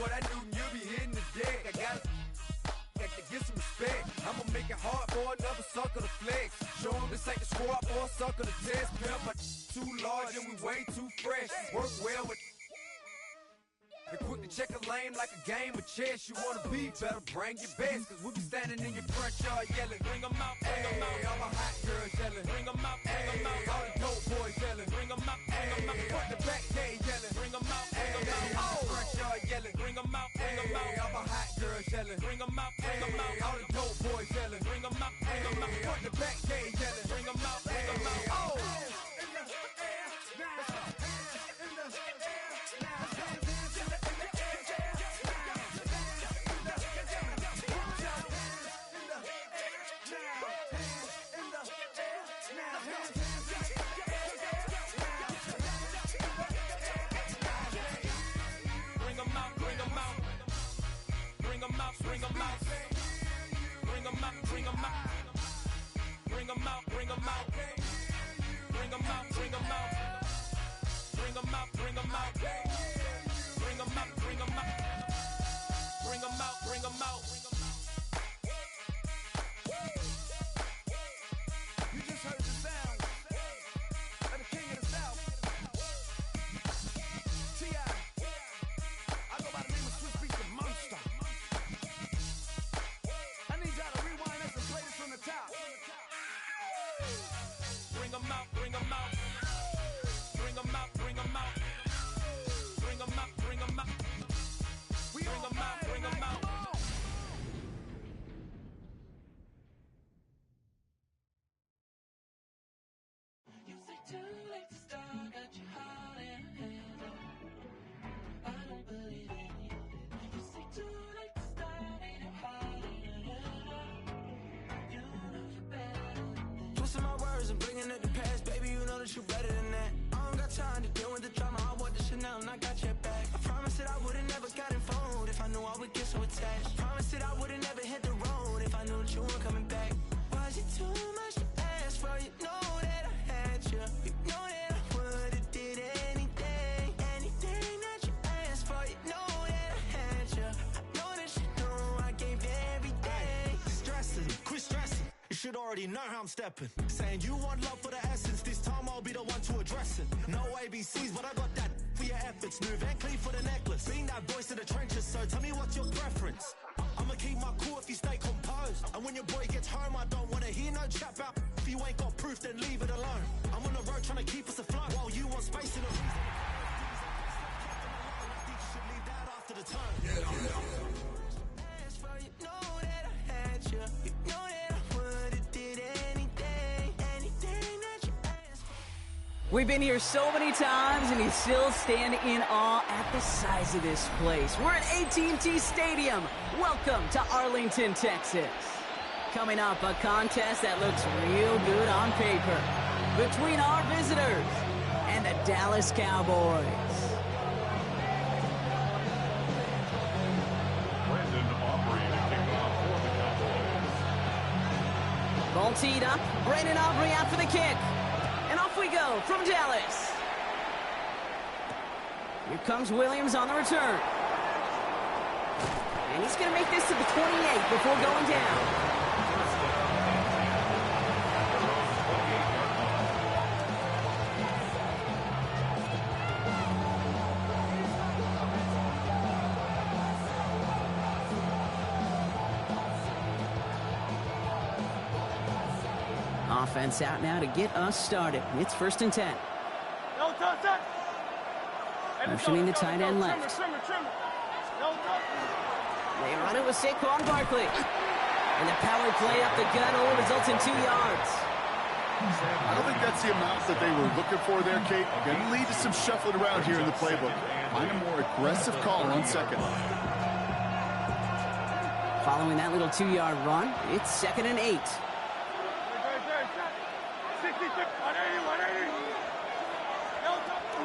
boy, that Newton, you'll be hitting the deck. I got to get some respect. I'ma make it hard for another sucker to flex. Show him this ain't the squad or a sucker to test. Pimp, but too large and we way too fresh. Work well with. And quick to check a lane like a game of chess. You wanna be better, bring your best. Cause we be standing in your front yard yelling. Bring them out, bring them out. All my hot girls yelling. Bring them out, bring them out. All the dope boys yelling. Bring them out, bring them out. Front the back gate yelling. Bring them out, bring them out. All the front yard yelling. Bring them out, bring them out. All my hot girls yelling. Bring them out, bring them out. All the dope boys yelling. Bring them out, bring them out. Front the back gate yelling. Bring them out, bring them out. Oh! Bring them out, bring them out, bring them out, bring them out, bring them out, bring them out, bring them out, bring them out, bring them out, bring them out, bring them out, bring them out, bring them out. You just heard the sound of the king of the South, T.I. I go by the name of Swiss Beats the Monster. Bring them out, bring them out, bring them out, bring them out, bring them out, bring them out, bring them out, bring them out. You say too late to start, got your heart in hand. I don't believe any of it. You say too late to start, ain't it hard in you know you're better than that. Twisting my words and bringing it to pass, baby, you know that you're better than that. I don't got time to deal with the drama, I want the Chanel and I got your back. I promised that I would've never gotten phoned if I knew I would get so attached. I promised that I would've never hit the road if I knew that you weren't coming back. Was it too much to ask for? You know that I had you. You know that I would've did anything, anything that you asked for. You know that I had you. I know that you know I gave everything. Stressing, quit stressing. You should already know how I'm stepping. Saying you want love for the essence, this time I'll be the one to address it. No ABCs, but I got that for your efforts. Smooth and clean for the necklace. Being that voice in the trenches, so tell me what's your preference. I'ma keep my cool if you stay composed. And when your boy gets home, I don't wanna hear no chat about. If you ain't got proof, then leave it alone. I'm on the road trying to keep us afloat, while you want space in a reason. I think you should leave that after the turn. Yeah. You know that I had you. You know that I would've did anything, anything that you asked for. We've been here so many times, and you still stand in awe at the size of this place. We're at AT&T Stadium. Welcome to Arlington, Texas. Coming up, a contest that looks real good on paper between our visitors and the Dallas Cowboys. Ball teed up. Brandon Aubrey out for the kick. And off we go from Dallas. Here comes Williams on the return. And he's going to make this to the 28 before going down. Offense out now to get us started. It's 1st and 10. Motioning the tight end left. They run it with Saquon Barkley. And the power play up the gut only results in 2 yards. I don't think that's the amount that they were looking for there, Kate. Going to lead to some shuffling around here in the playbook. Find a more aggressive call on 2nd. Following that little 2-yard run, it's 2nd and 8.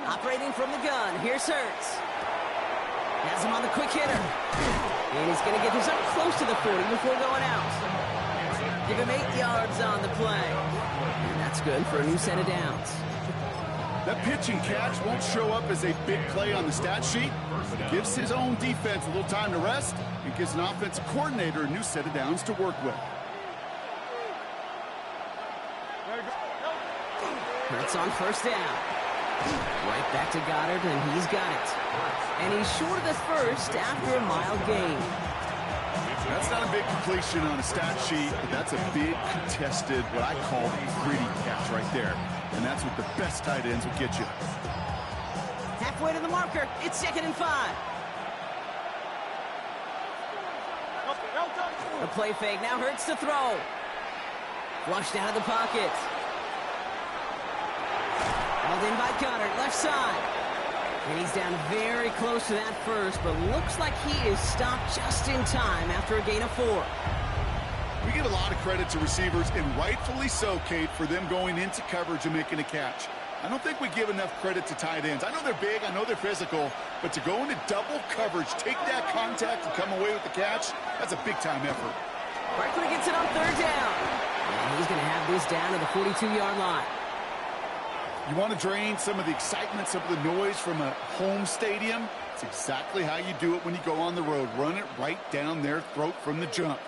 Operating from the gun, here's Hurts. Has him on the quick hitter. And he's going to get this up close to the 40 before going out. Give him 8 yards on the play. And that's good for a new set of downs. That pitch and catch won't show up as a big play on the stat sheet, but it gives his own defense a little time to rest and gives an offensive coordinator a new set of downs to work with. Hurts on first down. Right back to Goddard, and he's got it. And he's short of the first after a mild gain. That's not a big completion on a stat sheet, but that's a big contested, what I call gritty catch right there. And that's what the best tight ends will get you. Halfway to the marker. It's 2nd and 5. The play fake now Hurts to throw. Flushed out of the pocket. Held in by Goddard, left side. And he's down very close to that first, but looks like he is stopped just in time after a gain of 4. We give a lot of credit to receivers, and rightfully so, Kate, for them going into coverage and making a catch. I don't think we give enough credit to tight ends. I know they're big, I know they're physical, but to go into double coverage, take that contact and come away with the catch, that's a big-time effort. Barkley gets it on 3rd down. And he's going to have this down to the 42-yard line. You want to drain some of the excitement, some of the noise from a home stadium? It's exactly how you do it when you go on the road. Run it right down their throat from the jump.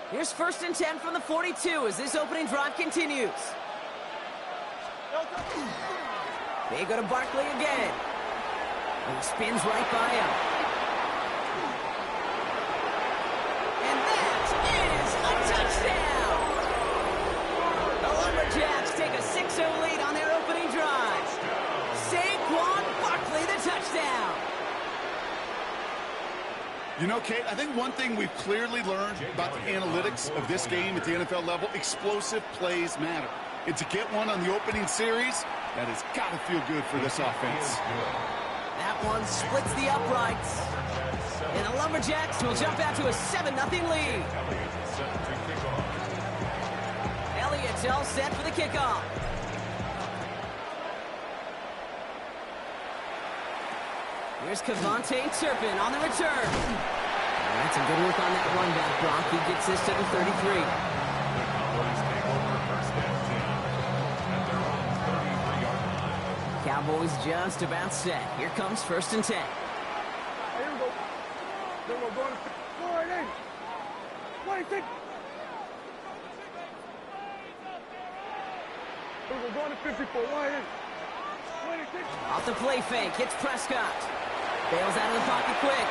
Here's 1st and 10 from the 42 as this opening drive continues. They go to Barkley again. And he spins right by him. And that is a touchdown! The Lumberjacks take a 6-0 lead on their opening drive. Saquon Barkley, the touchdown. You know, Kate, I think one thing we've clearly learned about the analytics of this game at the NFL level, explosive plays matter. And to get one on the opening series, that has got to feel good for this offense. That one splits the uprights. And the Lumberjacks will jump out to a 7-0 lead. Elliott's all set for the kickoff. Here's Kevontae Turpin on the return. That's a good work on that run back, Brock. He gets this to the 33. Cowboys just about set. Here comes 1st and 10. Here we go. Then we're going to 4-8. 26. We're going to 54. 1-8. 26. Off the play fake, hits Prescott. Bails out of the pocket quick.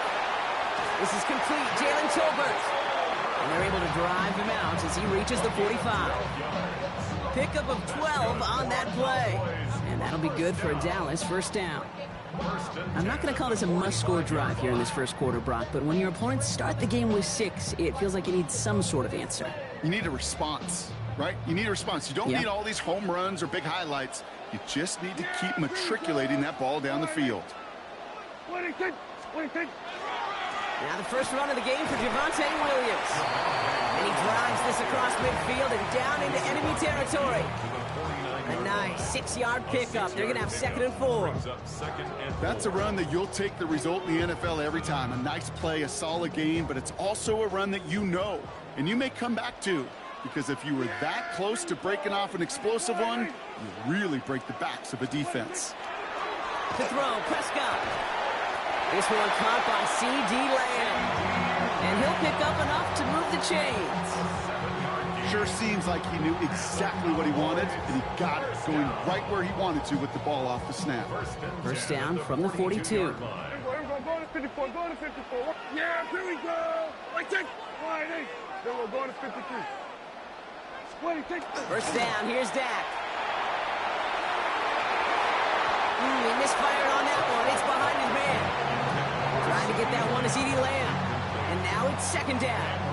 This is complete. Jalen Tolbert. And they're able to drive him out as he reaches the 45. Pickup of 12 on that play. And that'll be good for a Dallas 1st down. I'm not going to call this a must-score drive here in this first quarter, Brock, but when your opponents start the game with 6, it feels like you need some sort of answer. You need a response, right? You need a response. You don't need all these home runs or big highlights. You just need to keep matriculating that ball down the field. 26. 26. Now the first run of the game for Javonte Williams. And he drives this across midfield and down into enemy territory. A nice 6-yard pickup. They're going to have 2nd and 4. That's a run that you'll take the result in the NFL every time. A nice play, a solid game, but it's also a run that you know, and you may come back to. Because if you were that close to breaking off an explosive one, you really break the backs of a defense. To throw, Prescott. This one caught by C.D. Lamb. And he'll pick up enough to move the chains. Sure seems like he knew exactly what he wanted, and he got it, going right where he wanted to with the ball off the snap. 1st down from the 42. Here we go. Going to 54. Going to 54. Yeah, here we go. 26. 1-8. Then we're going to 53. 26. 1st down. Here's Dak. He misfired on that one. It's behind his man. Trying to get that one to C.D. Lamb. And now it's 2nd down.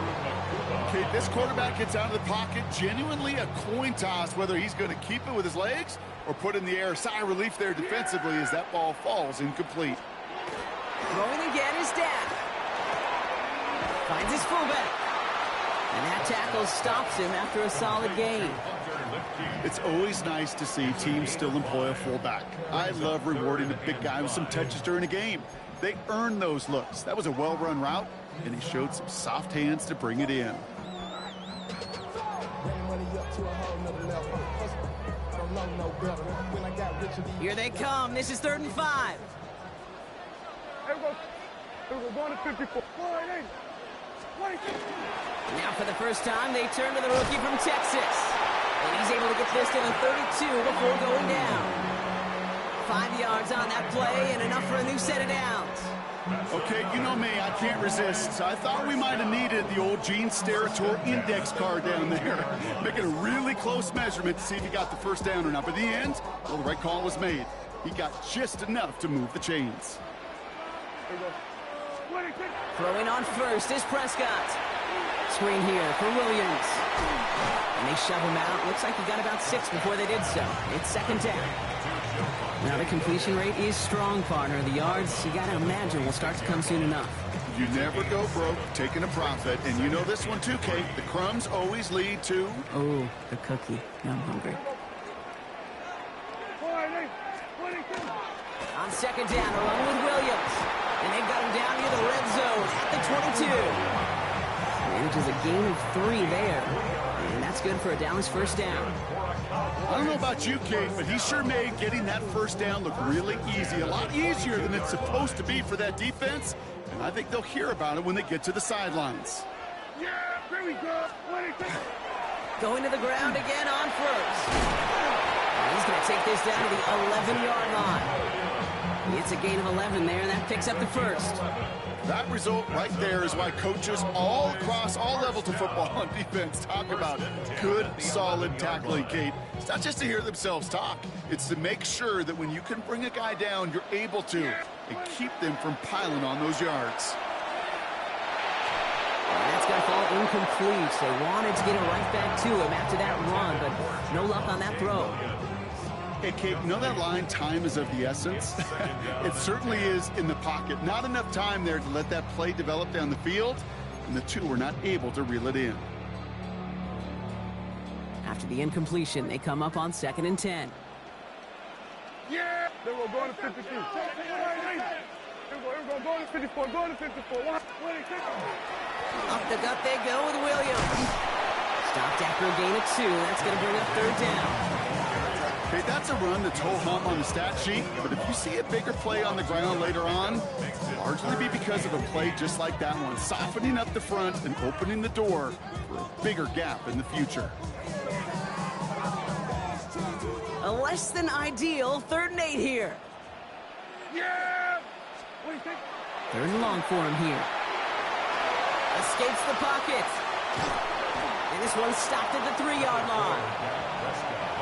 Okay, this quarterback gets out of the pocket, genuinely a coin toss, whether he's going to keep it with his legs or put in the air. Sigh of relief there defensively as that ball falls incomplete. Throwing again is Dak. Finds his fullback. And that tackle stops him after a solid gain. It's always nice to see teams still employ a fullback. I love rewarding a big guy with some touches during a game. They earn those looks. That was a well-run route, and he showed some soft hands to bring it in. don't know no better. When I got rich and Here they come. This is 3rd and 5. Here we go. Here we go. Going to 54. Now for the first time, they turn to the rookie from Texas. And he's able to get this to the 32 before going down. 5 yards on that play and enough for a new set of downs. Okay, you know me, I can't resist. So I thought we might have needed the old Gene Steratore index card down there. Making a really close measurement to see if he got the first down or not. But in the end, well, the right call was made. He got just enough to move the chains. Throwing on first is Prescott. Screen here for Williams. And they shove him out. Looks like he got about 6 before they did so. It's 2nd down. Now the completion rate is strong, partner. The yards, you got to imagine, will start to come soon enough. You never go broke taking a profit. And you know this one too, Kate. The crumbs always lead to... Oh, the cookie. I'm hungry. On 2nd down, along with Williams. And they've got him down near the red zone at the 22. Manages a gain of 3 there. And that's good for a Dallas first down. I don't know about you, Kate, but he sure made getting that first down look really easy. A lot easier than it's supposed to be for that defense. And I think they'll hear about it when they get to the sidelines. Yeah, there we go. Going to the ground again on first. And he's going to take this down to the 11-yard line. It's a gain of 11 there, and that picks up the first. That result right there is why coaches all across all levels of football on defense talk about good, solid tackling, Kate. It's not just to hear themselves talk. It's to make sure that when you can bring a guy down, you're able to, and keep them from piling on those yards. And that's going to fall incomplete. They wanted to get it right back to him after that run, but no luck on that throw. Hey, Kate, you know that line, time is of the essence? It certainly is in the pocket. Not enough time there to let that play develop down the field, and the two were not able to reel it in. After the incompletion, they come up on 2nd and 10. Yeah! They were going to 52. Here we go, going to 54, going to 54. Up the gut they go with Williams. Stopped after a gain of 2. That's going to bring up 3rd down. Okay, that's a run that's ho-hum on the stat sheet, but if you see a bigger play on the ground later on, it'll largely be because of a play just like that one, softening up the front and opening the door for a bigger gap in the future. A less than ideal 3rd and 8 here. Yeah! What do you think? 3rd and long for him here. Escapes the pocket. And this one's stopped at the 3-yard line.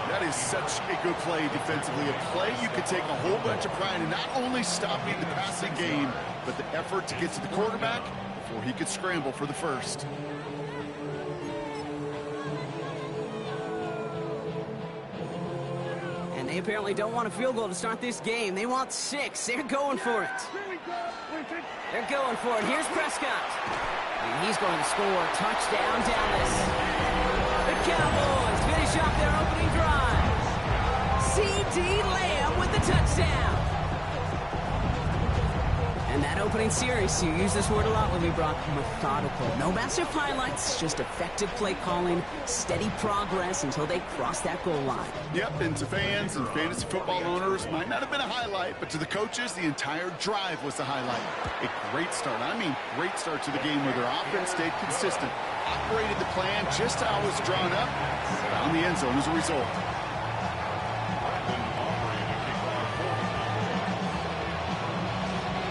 That is such a good play defensively. A play you could take a whole bunch of pride in not only stopping the passing game, but the effort to get to the quarterback before he could scramble for the first. And they apparently don't want a field goal to start this game. They want 6. They're going for it. They're going for it. Here's Prescott. And he's going to score. Touchdown, Dallas. The Cowboys finish off their opening drive. C.D. Lamb with the touchdown. And that opening series, you use this word a lot when we brought methodical. No massive highlights, just effective play calling, steady progress until they cross that goal line. Yep, and to fans and fantasy football owners, might not have been a highlight, but to the coaches, the entire drive was the highlight. A great start, I mean great start to the game where their offense stayed consistent, operated the plan just how it was drawn up, found the end zone as a result.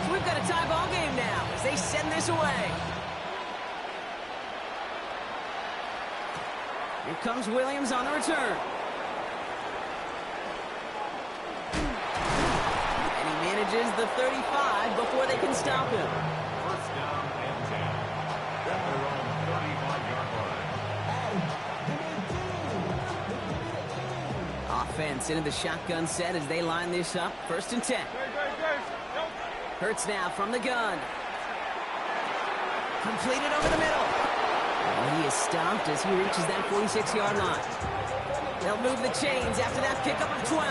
So we've got a tie ball game now as they send this away. Here comes Williams on the return. And he manages the 35 before they can stop him. First down and 10. At their own 35-yard line. Offense into the shotgun set as they line this up. 1st and 10. Hurts now from the gun. Completed over the middle. And he is stopped as he reaches that 46-yard line. They'll move the chains after that pickup of 12.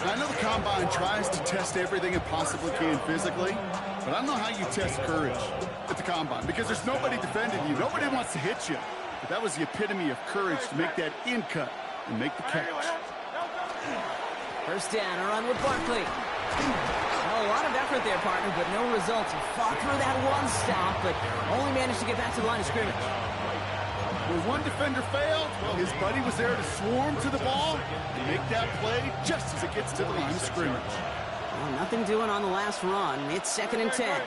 I know the Combine tries to test everything it possibly can physically, but I don't know how you test courage at the Combine because there's nobody defending you. Nobody wants to hit you. But that was the epitome of courage to make that in cut and make the catch. First down, a run with Barkley. Well, a lot of effort there, partner, but no results. He fought through that one stop, but only managed to get back to the line of scrimmage. When one defender failed, well, his buddy was there to swarm to the ball and make that play just as it gets to the line of scrimmage. Well, nothing doing on the last run. It's 2nd and 10.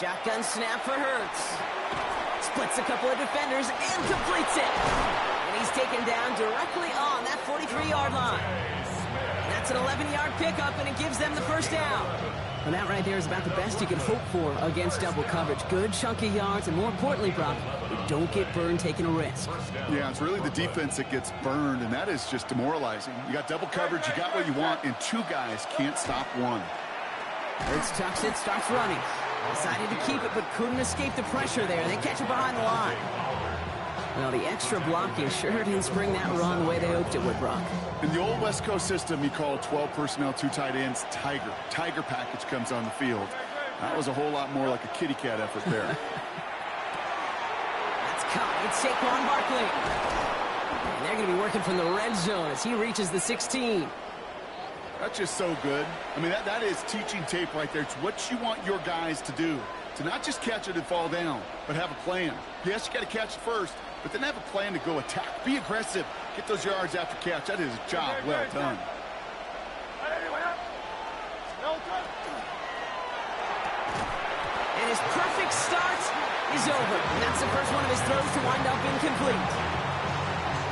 Shotgun snap for Hurts. Splits a couple of defenders and completes it. And he's taken down directly on that 43-yard line. That's an 11-yard pickup, and it gives them the first down. And that right there is about the best you can hope for against double coverage. Good chunky yards, and more importantly, Brock, you don't get burned taking a risk. Yeah, it's really the defense that gets burned, and that is just demoralizing. You got double coverage, you got what you want, and two guys can't stop one. Hurts tucks it, starts running. Decided to keep it, but couldn't escape the pressure there. They catch it behind the line. Well, the extra blocking sure didn't spring that run the way they hoped it would, Brock. In the old West Coast system, you call 12 personnel, 2 tight ends, Tiger. Tiger package comes on the field. That was a whole lot more like a kitty cat effort there. That's caught. It's Saquon Barkley. And they're going to be working from the red zone as he reaches the 16. That's just so good. I mean, that is teaching tape right there. It's what you want your guys to do. To not just catch it and fall down, but have a plan. Yes, you got to catch it first, but then have a plan to go attack. Be aggressive. Get those yards after catch. That is a job well done. And his perfect start is over. And that's the first one of his throws to wind up incomplete.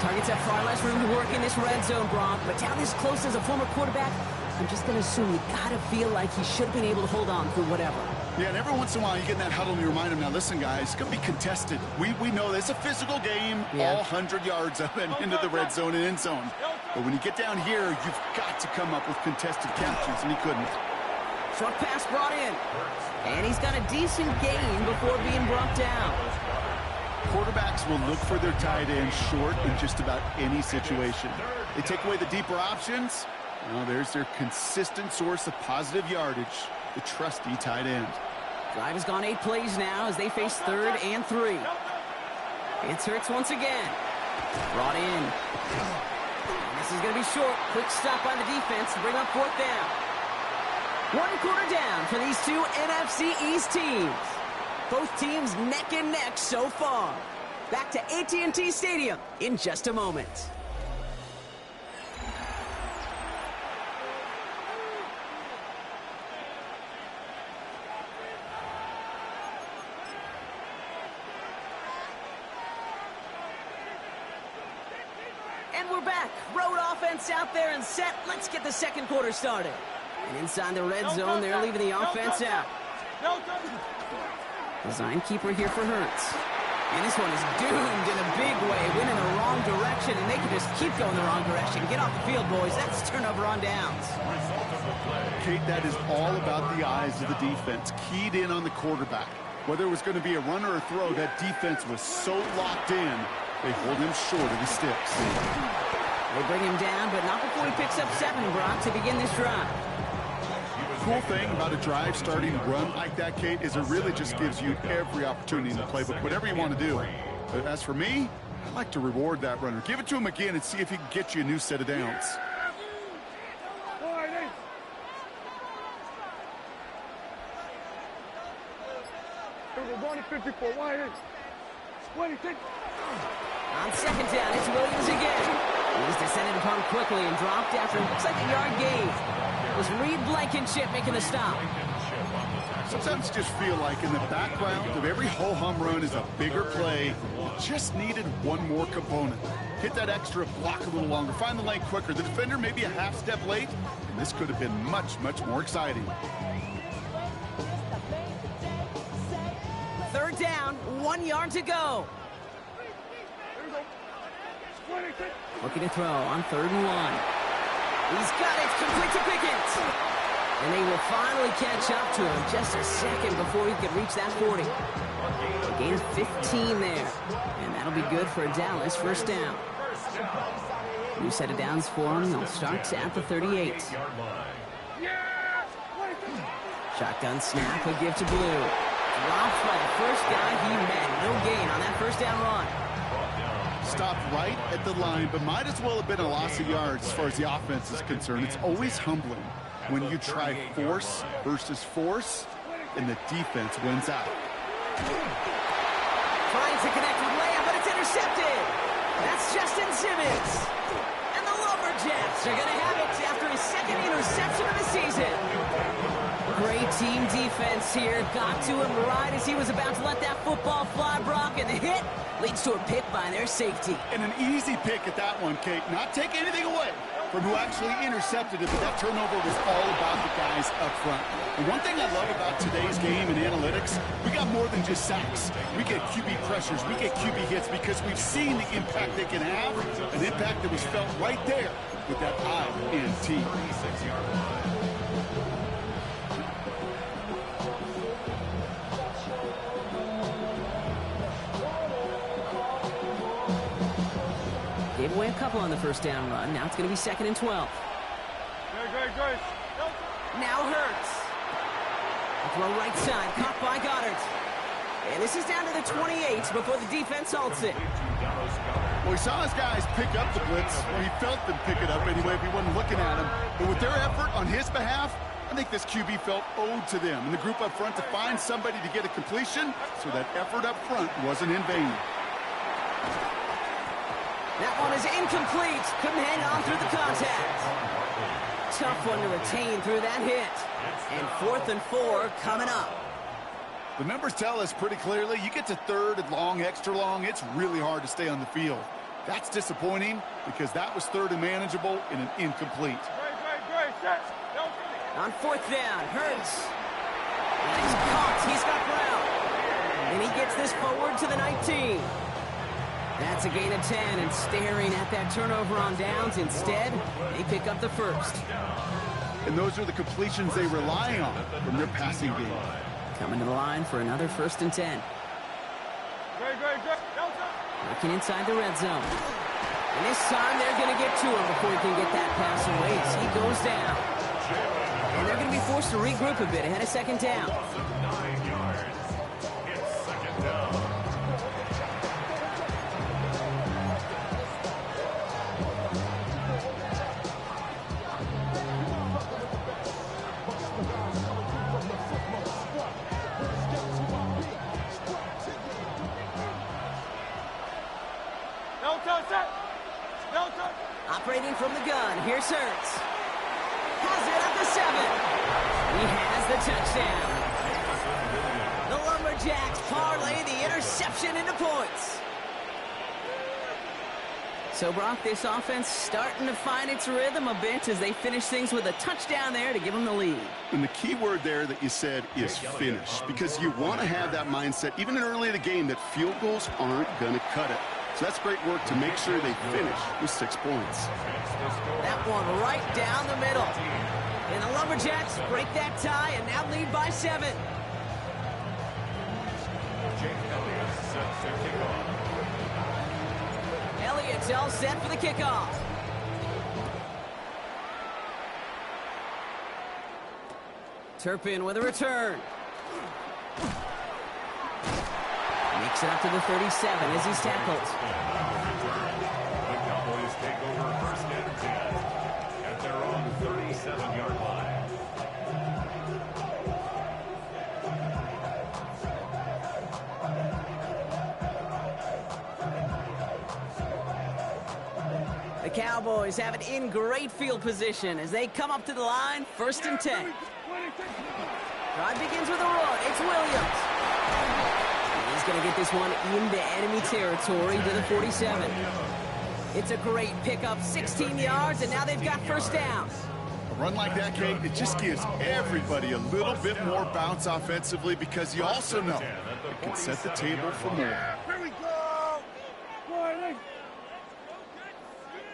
Targets have far less room to work in this red zone, Brock, but down this close as a former quarterback, I'm just going to assume you got to feel like he should have been able to hold on through whatever. Yeah, and every once in a while you get in that huddle and you remind him, now listen, guys, it's going to be contested. We know this. It's a physical game, all 100 yards up and into the red zone and end zone. But when you get down here, you've got to come up with contested catches, and he couldn't. Short pass brought in. And he's got a decent gain before being brought down. Quarterbacks will look for their tight end short in just about any situation. They take away the deeper options. Well, there's their consistent source of positive yardage, the trusty tight end. Drive has gone 8 plays now as they face 3rd and 3. It's Hurts once again. Brought in. And this is going to be short. Quick stop by the defense to bring up 4th down. 1 quarter down for these two NFC East teams. Both teams neck and neck so far. Back to AT&T Stadium in just a moment. And we're back. Road offense out there and set. Let's get the second quarter started. And inside the red zone, they're leaving the offense out. Design keeper here for Hurts. And this one is doomed in a big way. Went in the wrong direction, and they can just keep going the wrong direction. Get off the field, boys. That's turnover on downs. Kate, that is all about the eyes of the defense. Keyed in on the quarterback. Whether it was going to be a run or a throw, that defense was so locked in, they hold him short of the sticks. They bring him down, but not before he picks up 7, Brock, to begin this drive. Cool thing about a drive starting run like that, Kate, is it really just gives you every opportunity in the playbook, whatever you want to do. But as for me, I like to reward that runner. Give it to him again and see if he can get you a new set of downs. We're going to 54. Why is? What do you think? On 2nd down, it's Williams again. He's descended upon quickly and dropped after looks like a yard gain. It was Reed Blankenship making the stop. Sometimes you just feel like in the background of every ho-hum run is a bigger play. You just needed one more component. Hit that extra block a little longer. Find the lane quicker. The defender may be a half step late, and this could have been much, much more exciting. 3rd down, 1 yard to go. Looking to throw on 3rd and 1. He's got it, complete to Pickens. And they will finally catch up to him just a second before he could reach that 40. A gain of 15 there. And that'll be good for a Dallas 1st down. New set of downs for him. They'll start at the 38. Shotgun snap, a give to Blue. Dropped by the first guy he met. No gain on that 1st down run. stopped right at the line, but might as well have been a loss of yards as far as the offense is concerned. It's always humbling when you try force versus force, and the defense wins out. Trying to connect with Lamb, but it's intercepted. That's Justin Simmons. And the Lumberjacks are going to have it after his second interception of the season. Great team defense here. Got to him right as he was about to let that football fly, Brock, and the hit leads to a pick by their safety. And an easy pick at that one, Kate. Not taking anything away from who actually intercepted it, but that turnover was all about the guys up front. And one thing I love about today's game and analytics, we got more than just sacks. We get QB pressures, we get QB hits because we've seen the impact they can have, an impact that was felt right there with that INT. 36-yard line. Gave away a couple on the first down run. Now it's going to be 2nd and 12. Great. Now Hurts. A throw right side, caught by Goddard. And this is down to the 28 before the defense halts it. Well, we saw his guys pick up the blitz. Well, he felt them pick it up anyway if he wasn't looking at him. But with their effort on his behalf, I think this QB felt owed to them and the group up front to find somebody to get a completion so that effort up front wasn't in vain. That one is incomplete. Couldn't hang on through the contact. Tough one to retain through that hit. And 4th and 4 coming up. The numbers tell us pretty clearly, you get to 3rd and long, extra long, it's really hard to stay on the field. That's disappointing because that was 3rd and manageable in an incomplete. Great. On 4th down, Hurts. And he's caught. He's got ground. And he gets this forward to the 19. That's a gain of 10, and staring at that turnover on downs. Instead, they pick up the first. And those are the completions they rely on from their passing game. Coming to the line for another 1st and 10. Great. Working inside the red zone. And this time they're going to get to him before he can get that pass away as he goes down. And they're going to be forced to regroup a bit ahead of 2nd down. 9 yards. It's 2nd down. Operating from the gun, here's Hurts. Has it at the 7. He has the touchdown. The Lumberjacks parlay the interception into points. So, Brock, this offense starting to find its rhythm a bit as they finish things with a touchdown there to give them the lead. And the key word there that you said is finish, because you want to have that mindset, even in early in the game, that field goals aren't going to cut it. So that's great work to make sure they finish with 6 points. That one right down the middle. And the Lumberjacks break that tie and now lead by 7. Elliott's all set for the kickoff. Turpin with a return. Makes it up to the 37 as he's tackled. The Cowboys take over 1st and 10 at their own 37-yard line. The Cowboys have it in great field position as they come up to the line, 1st and 10. Drive begins with a run. It's Williams. He's going to get this one into enemy territory to the 47. It's a great pickup, 16 yards, and now they've got 1st down. A run like that, Kate, it just gives everybody a little bit more bounce offensively because you also know it can set the table for more. Here we go. Wide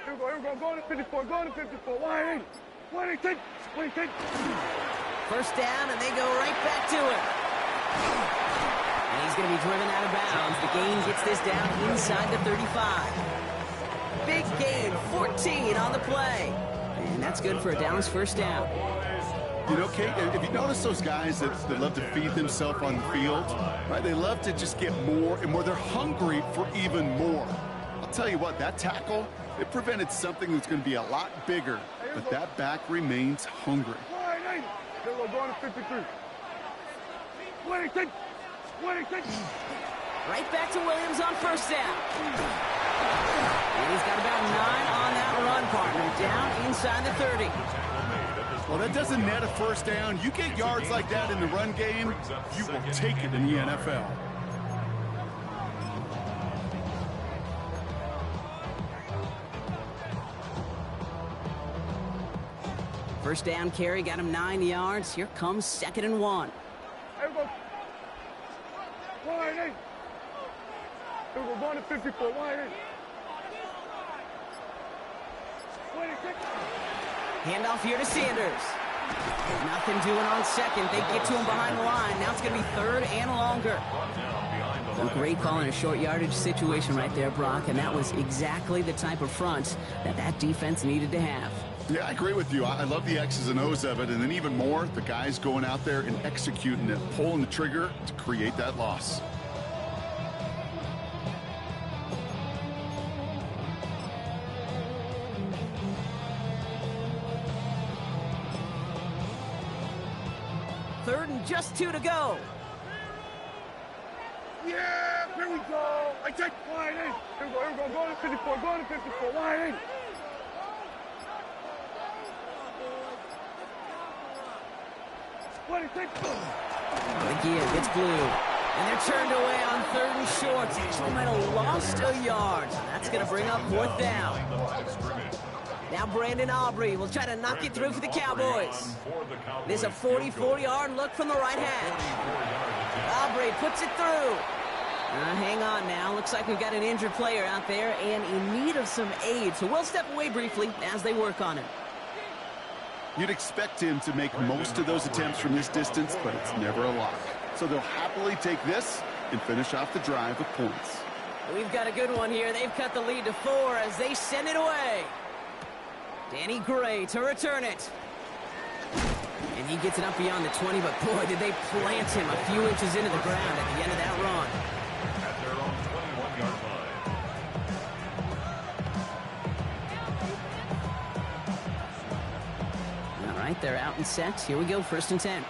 Here we go. Go to 54. Wide take. 1st down, and they go right back to it. And he's going to be driven out of bounds. The gain gets this down inside the 35. Big gain, 14 on the play. And that's good for a Dallas 1st down. You know, Kate, if you notice those guys that love to feed themselves on the field, right? They love to just get more and more. They're hungry for even more. I'll tell you what, that tackle, it prevented something that's going to be a lot bigger, but that back remains hungry. Then we're going to 53. 26. 26. Right back to Williams on first down. And he's got about 9 on that run, partner. Down inside the 30. Well, that doesn't net a first down. You get yards like that in the run game, you will take it in the NFL. First down carry got him 9 yards. Here comes 2nd and 1. Here we go. 1-8. Here we go. Going to 54. 1-8. 26. Handoff here to Sanders. Nothing doing on second. They get to him behind the line. Now it's going to be 3rd and longer. A great call in a short yardage situation right there, Brock, and that was exactly the type of front that defense needed to have. Yeah, I agree with you. I love the X's and O's of it, and then even more, the guys going out there and executing it, pulling the trigger to create that loss. Third and just 2 to go. Yeah, here we go. I take 1-8. Here we go. Here we go. Going to 54. Going to 54. 1-8. Again, gets blue. And they're turned away on 3rd and short. Actually might have lost a yard. So that's going to bring up 4th down. Now Brandon Aubrey will try to knock it through for the Cowboys. There's a 44-yard look from the right half. Aubrey puts it through. Hang on now. Looks like we've got an injured player out there and in need of some aid. So we'll step away briefly as they work on him. You'd expect him to make most of those attempts from this distance, but it's never a lock. So they'll happily take this and finish off the drive with points. We've got a good one here. They've cut the lead to 4 as they send it away. Danny Gray to return it. And he gets it up beyond the 20, but boy, did they plant him a few inches into the ground at the end of that run. At their own 21-yard line. All right, they're out and set. Here we go, 1st and 10.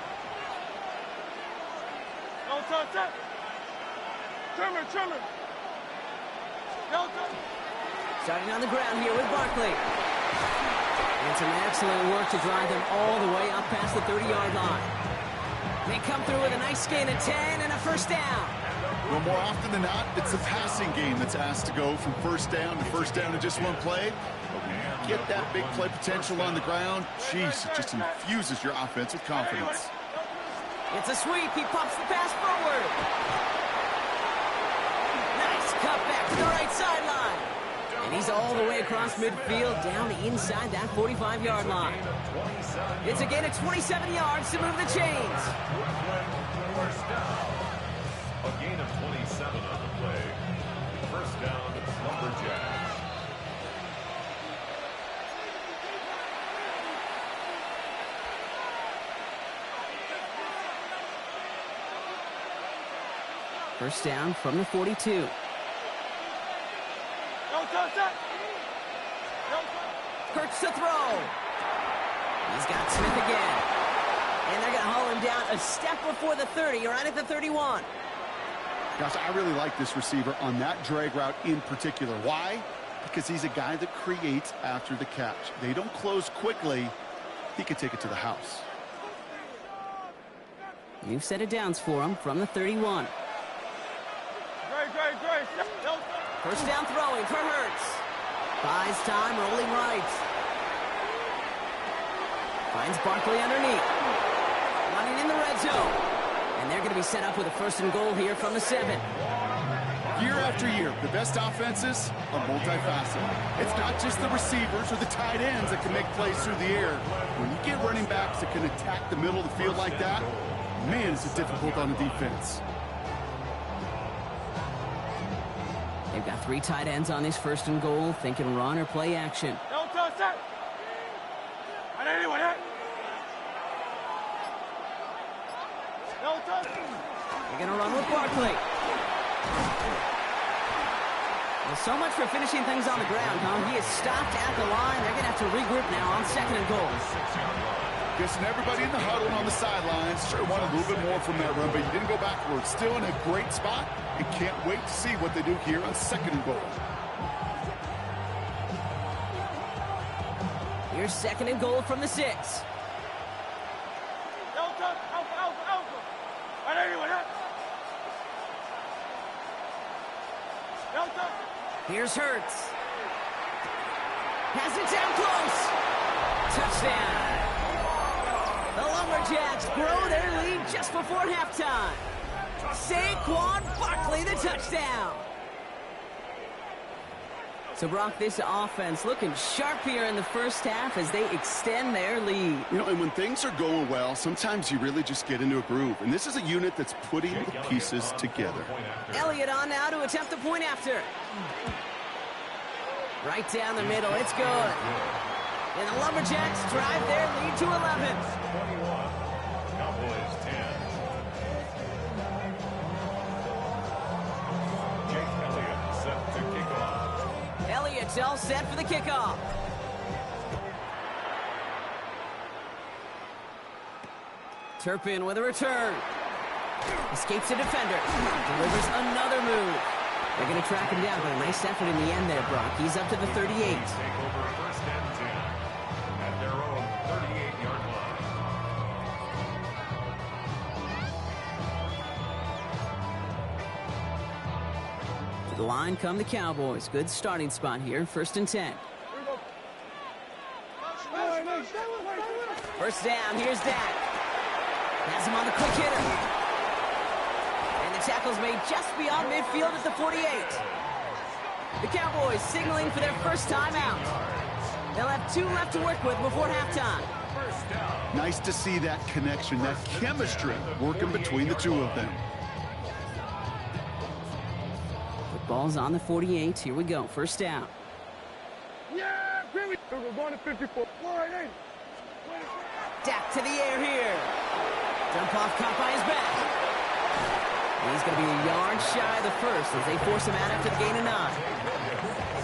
Trimmer. Starting on the ground here with Barkley. And some excellent work to drive them all the way up past the 30-yard line. They come through with a nice gain of 10 and a first down. Well, more often than not, it's the passing game that's asked to go from first down to just one play. But when you get that big play potential on the ground, geez, it just infuses your offense with confidence. It's a sweep. He pops the pass forward. Nice cutback to the right sideline. And he's all the way across midfield, down inside that 45-yard line. It's a gain of 27 yards to move the chains. First down. A gain of 27 on the play. First down, Lumberjacks. First down from the 42. Hurts to throw. He's got Smith again. And they're going to haul him down a step before the 30, right at the 31. Gosh, I really like this receiver on that drag route in particular. Why? Because he's a guy that creates after the catch. They don't close quickly. He can take it to the house. You've set it downs for him from the 31. First down throwing for Hurts. Buys time, rolling right. Finds Barkley underneath. Running in the red zone. And they're going to be set up with a 1st and goal here from the 7. Year after year, the best offenses are multifaceted. It's not just the receivers or the tight ends that can make plays through the air. When you get running backs that can attack the middle of the field like that, man, is it difficult on the defense. They've got 3 tight ends on this 1st and goal, thinking run or play action. They're going to run with Barkley. Well, so much for finishing things on the ground, huh? He is stopped at the line. They're going to have to regroup now on 2nd and goal. Guessing everybody in the huddle and on the sidelines sure wanted a little bit more from that run, but you didn't go backwards. Still in a great spot, and can't wait to see what they do here on 2nd and goal. Here's 2nd and goal from the 6. Here's Hurts. Has it down close. Touchdown. The Lumberjacks grow their lead just before halftime. Saquon Barkley, the touchdown. So, Brock, this offense looking sharp here in the first half as they extend their lead. You know, and when things are going well, sometimes you really just get into a groove. And this is a unit that's putting the pieces together. Elliott on now to attempt the point after. Right down the middle. It's good. And the Lumberjacks drive their lead to 11. 21. Cowboys 10. Jake Elliott set to kick off. Elliott's all set for the kickoff. Turpin with a return. Escapes a defender. Delivers another move. They're going to track him down, but a nice effort in the end there, Brock. He's up to the 38. Take over 1st and 10 at their own 38-yard line. To the line come the Cowboys. Good starting spot here. 1st and 10. First down. Here's Dak. Has him on the quick hitter. And the tackle's made just beyond midfield at the 48. The Cowboys signaling for their first time out. They'll have 2 left to work with before halftime. Nice to see that connection, that chemistry working between the two of them. The ball's on the 48. Here we go. First down. Yeah, Billy. We're going to 54. Dak to the air here. Dump off caught by his back. He's going to be a yard shy of the first as they force him out after the gain of 9.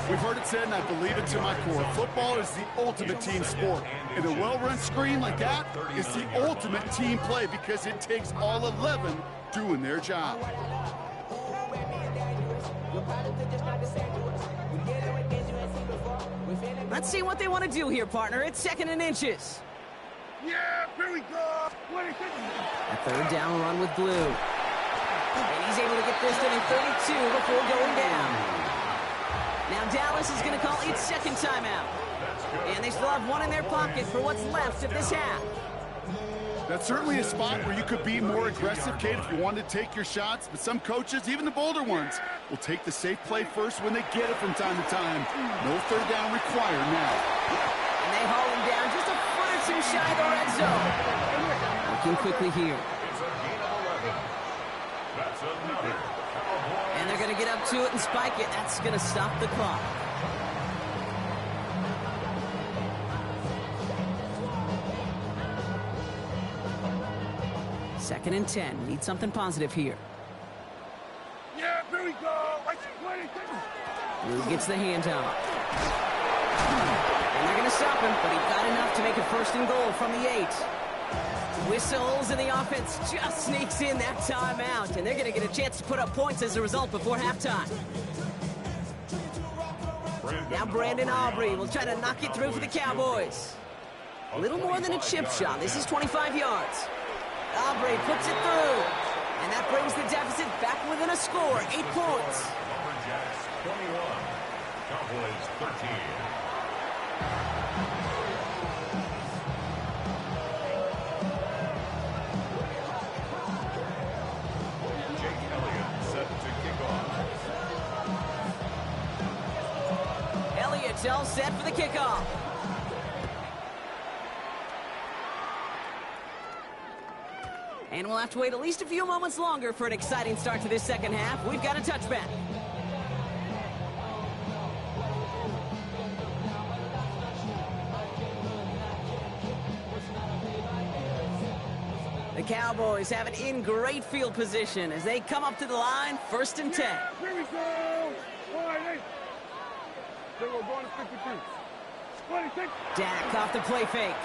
We've heard it said, and I believe it to my core, football is the ultimate team sport. And a well-run screen like that is the ultimate team play because it takes all 11 doing their job. Let's see what they want to do here, partner. It's 2nd and inches. Yeah, here we go. A 3rd down run with Blue. And he's able to get this done in 32 before going down. Now Dallas is going to call its 2nd timeout. And they still have 1 in their pocket for what's left of this half. That's certainly a spot where you could be more aggressive, Kate, if you wanted to take your shots. But some coaches, even the bolder ones, will take the safe play first when they get it from time to time. No 3rd down required now. And they haul him down just a foot or 2 shy of the red zone. Working quickly here. It's a gain of 11. That's another. And they're going to get up to it and spike it. That's going to stop the clock. Second and 10. Need something positive here. Yeah, here we go. Blue gets the handoff. And they're going to stop him, but he got enough to make it 1st and goal from the 8. Whistles, and the offense just sneaks in that timeout. And they're going to get a chance to put up points as a result before halftime. Now Brandon Aubrey will try to knock it through for the Cowboys. A little more than a chip shot. This is 25 yards. Aubrey puts it through. And that brings the deficit back within a score. 8 points. Lumberjacks 21. Cowboys 13. Jake Elliott set to kick off. Elliott's all set for the kickoff. And we'll have to wait at least a few moments longer for an exciting start to this second half. We've got a touchback. The Cowboys have it in great field position as they come up to the line, 1st and 10. Here we go. 53. 26. Dak off the play fake.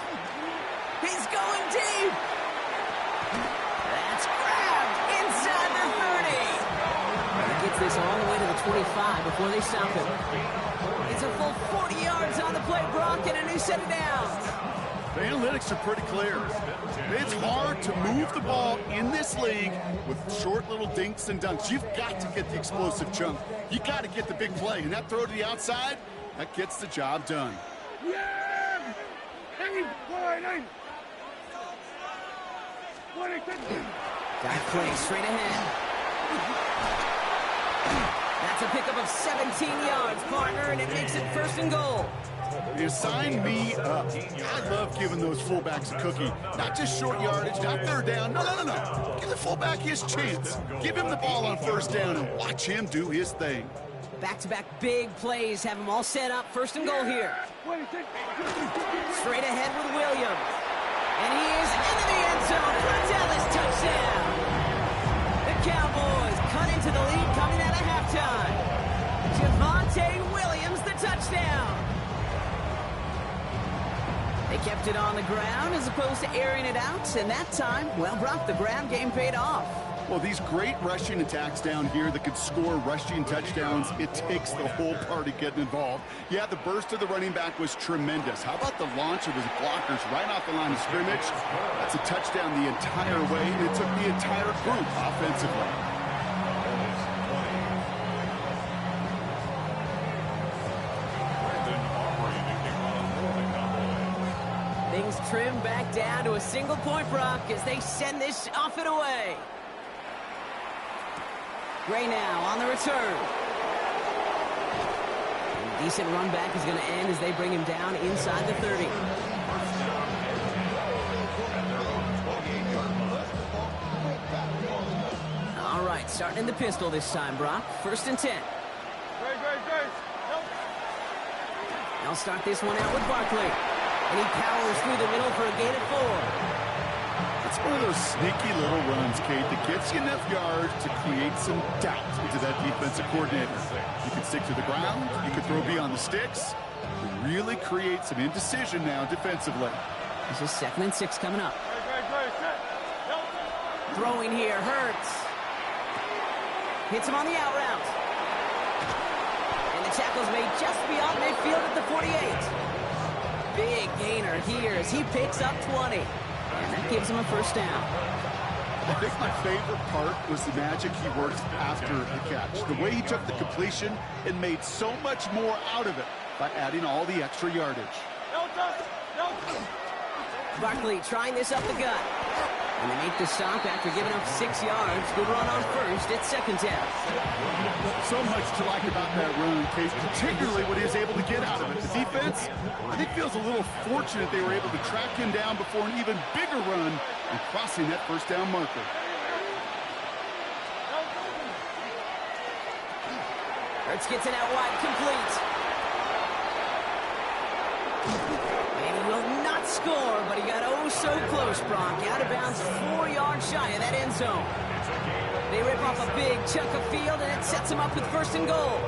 He's going deep. That's grabbed inside the 30. He gets this all the way to the 25 before they stop him. It's a full 40 yards on the play, Brock, and a new set of downs. The analytics are pretty clear. It's hard to move the ball in this league with short little dinks and dunks. You've got to get the explosive chunk. You got to get the big play. And that throw to the outside, that gets the job done. Yeah! Hey, boy, 26. Got it play straight ahead. That's a pickup of 17 yards, partner, and it makes it 1st and goal. You sign me up. I love giving those fullbacks a cookie. Not just short yardage, not 3rd down. No. Give the fullback his chance. Give him the ball on 1st down and watch him do his thing. Back-to-back big plays have them all set up. 1st and goal here. 26. Straight ahead with Williams. And he is into the end zone for a Dallas touchdown. The Cowboys cut into the lead coming out of halftime. Javonte Williams, the touchdown. They kept it on the ground as opposed to airing it out, and that time, well, Brock, the ground game paid off. Well, these great rushing attacks down here that could score rushing touchdowns, it takes the whole party getting involved. Yeah, the burst of the running back was tremendous. How about the launch of his blockers right off the line of scrimmage? That's a touchdown the entire way, and it took the entire group offensively. Things trim back down to a single point, Brock, as they send this off and away. Gray now on the return. And decent run back is going to end as they bring him down inside the 30. All right, starting in the pistol this time, Brock. 1st and 10. Great. They'll start this one out with Barkley. And he powers through the middle for a gain of 4. It's one of those sneaky little runs, Kate, that gets you enough yards to create some doubt into that defensive coordinator. You can stick to the ground. You can throw beyond the sticks. You really create some indecision now defensively. This is 2nd and 6 coming up. Great. Throwing here hurts. Hits him on the out route. And the tackle's made just beyond midfield at the 48. Big gainer here as he picks up 20. And that gives him a 1st down. I think my favorite part was the magic he worked after the catch. The way he took the completion and made so much more out of it by adding all the extra yardage. Barkley trying this up the gut. And they make the stop after giving up 6 yards. Good run on 1st. It's 2nd down. So much to like about that run, Case, particularly what he was able to get out of it. The defense, I think, feels a little fortunate they were able to track him down before an even bigger run and crossing that 1st down marker. Hurts gets it out wide, complete. And he will not score, but he got oh so close, Brock. Out of bounds 4 yards shy of that end zone. They rip off a big chunk of field, and it sets him up with 1st and goal.